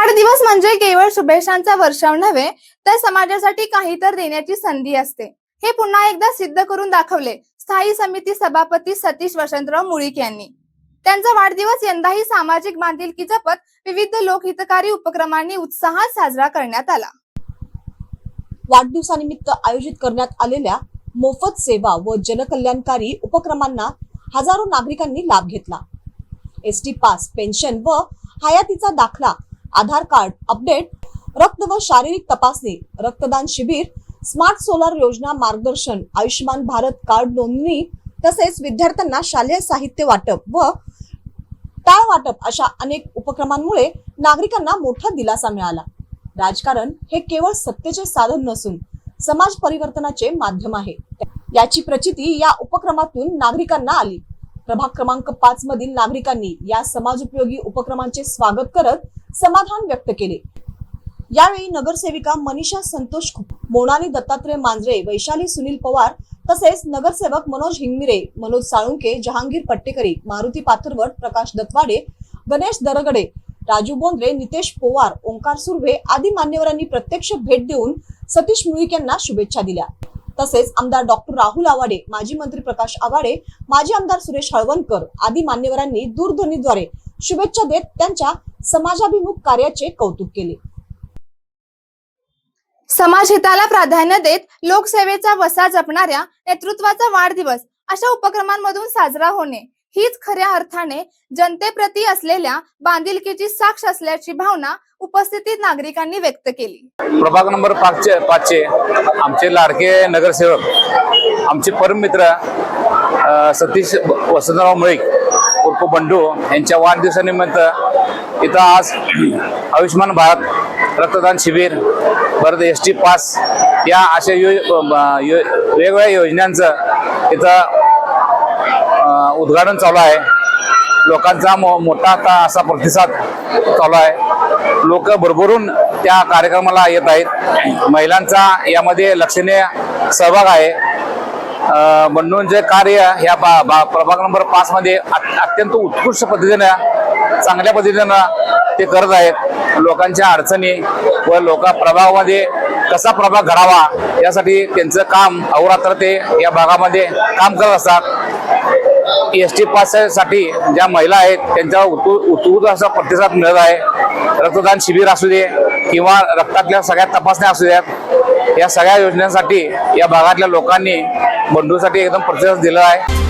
वाढदिवस म्हणजे केवळ शुभेच्छांचा वर्षाव नव्हे, तर समाजासाठी काहीतरी देण्याची संधी असते। हे पुन्हा एकदा सिद्ध करून दाखवले स्थायी समिती सभापती सतीश वसंतराव मुळीक यांनी। त्यांचा वाढदिवस यंदाही सामाजिक बांधिलकी जपत विविध लोकहितकारी उपक्रमांनी उत्साहात साजरा करण्यात आला। वाढदिवसानिमित्त आयोजित करण्यात आलेल्या मोफत सेवा व जनकल्याणकारी उपक्रमांना हजारो नागरिकांनी लाभ घेतला। एसटी पास, पेन्शन व हयातीचा दाखला, आधार कार्ड अपडेट, रक्त व शारीरिक तपासणी, रक्तदान शिबिर, स्मार्ट सोलार योजना मार्गदर्शन, आयुष्यमान भारत कार्ड नोंदणी तसेच विद्यार्थ्यांना शालेय साहित्य वाटप व टाळ वाटप अशा अनेक उपक्रमांमुळे नागरिकांना मोठा दिलासा मिळाला। राजकारण हे केवळ सत्तेचे साधन नसून समाज परिवर्तनाचे माध्यम आहे, याची प्रचिती या उपक्रमातून नागरिकांना आली। प्रभाग क्रमांक 5 मधील नागरिकांनी या समाजोपयोगी उपक्रमांचे स्वागत करत समाधान व्यक्त केले। यावेळी नगरसेविका मनीषा संतोष, मोनाली दत्तात्रय मांजरे, वैशाली सुनील पवार तसेच नगरसेवक मनोज हिंगमिरे, मनोज साळुंके, जहांगीर पट्टेकरी, मारुती पाथरवट, प्रकाश दत्वाडे, गणेश दरगडे, राजू बोंद्रे, नितेश पोवार, ओंकार सुर्वे आदी मान्यवरांनी प्रत्यक्ष भेट देऊन सतीश मुळीक यांना शुभेच्छा दिल्या। तसेच आमदार डॉक्टर राहुल आवाडे, माजी मंत्री प्रकाश आवाडे, माजी आमदार सुरेश हळवणकर आदी मान्यवरांनी दूरध्वनीद्वारे शुभेच्छा देत त्यांच्या समाजाभिमुख कार्याचे कौतुक केले। समाजहिताला प्राधान्य देत लोकसेवेचा वसा जपणाऱ्या नेतृत्वाचा वाढदिवस अशा उपक्रमांमधून साजरा होणे हीच खऱ्या अर्थाने जनतेप्रती असलेल्या बांधिलकीची साक्ष असल्याची भावना उपस्थित नागरिकांनी व्यक्त केली। प्रभाग नंबर 5चे आमचे लाडके नगरसेवक, आमचे परम मित्र सतीश वसंतराव मुळीक उर्फ बंडू यांच्या वाढदिवसानिमित्त इथं आज आयुष्यमान भारत, रक्तदान शिबिर, परत एसटी पास या अशा वेगवेगळ्या योजनांचं इथं उद्घाटन चालू आहे। लोकांचा मोठा असा प्रतिसाद चालू आहे। लोक भरभरून त्या कार्यक्रमाला येत आहेत। महिलांचा यामध्ये लक्षणीय सहभाग आहे। बंडूंचे कार्य ह्या प्रभाग नंबर 5 मध्ये अत्यंत उत्कृष्ट पद्धतीने, चांगल्या पद्धतीने ते करत आहेत। लोकांच्या अडचणी व प्रभागामध्ये कसा प्रभाग घडावा यासाठी त्यांचं काम अहोरात्र ते या भागामध्ये काम करत असतात। एसटी पास साठी ज्या महिला आहेत त्यांचा उत्स्फूर्त असा प्रतिसाद मिळत आहे। रक्तदान शिबिर असू दे किंवा रक्तातल्या सगळ्या तपासण्या असू द्यात, या सगळ्या योजनांसाठी या भागातल्या लोकांनी बंडूसाठी एकदम प्रतिसाद दिला आहे।